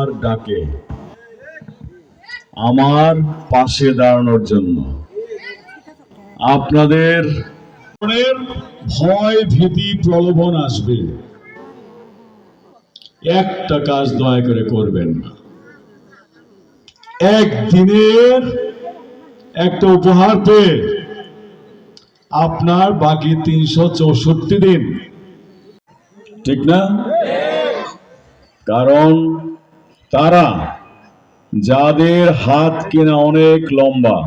আমার ডাকে, আমার পাশে দাঁড়ানোর জন্য। আপনাদের ভয় ভীতি প্রলোভন আসবে, একটা কাজ দয়া করে করবেন না। একদিনের একটা উপহার পেয়ে আপনার বাকি 364 দিন, ঠিক না? কারণ তারা যাদের হাত কিনা অনেক লম্বা,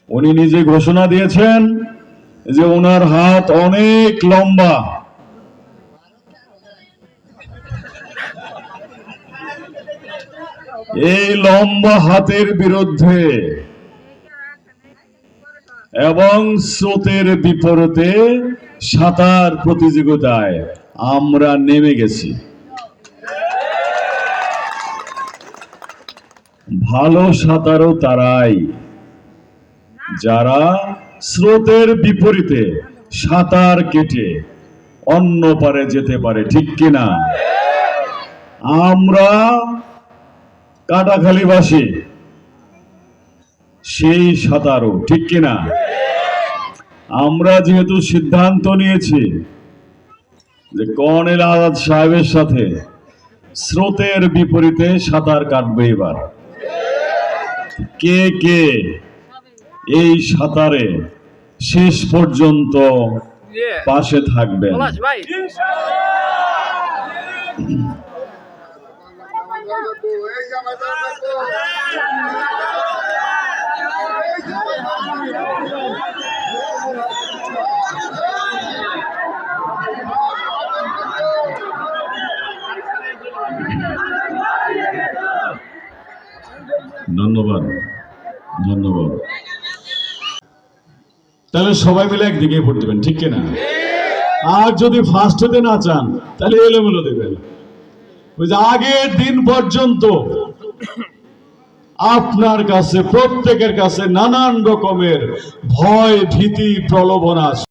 উনি নিজে ঘোষণা দিয়েছেন যে ওনার হাত অনেক লম্বা। এই লম্বা হাতের বিরুদ্ধে এবং স্রোতের বিপরীতে সাঁতার প্রতিযোগিতায় আমরা নেমে গেছি। ভালো সাঁতারও তারাই যারা স্রোতের বিপরীতে সাঁতার কেটে অন্য পারে যেতে পারে, ঠিক কিনা? আমরা কাটাখালীবাসী সেই সাঁতারও, ঠিক কিনা? আমরা যেহেতু সিদ্ধান্ত নিয়েছি যে কর্নেল আজাদ সাহেবের সাথে স্রোতের বিপরীতে সাঁতার কাটবে, এবার কে কে এই সাঁতারে শেষ পর্যন্ত পাশে থাকবেন? ধন্যবাদ, ধন্যবাদ। তাহলে সবাই মিলে একদিকে ভোট দেবেন, ঠিক কিনা? আর যদি ফার্স্ট হতে না চান তাহলে এলোমেলো দেবেন। ওই যে আগের দিন পর্যন্ত আপনার কাছে, প্রত্যেকের কাছে নানান রকমের ভয় ভীতি প্রলোভন আসে।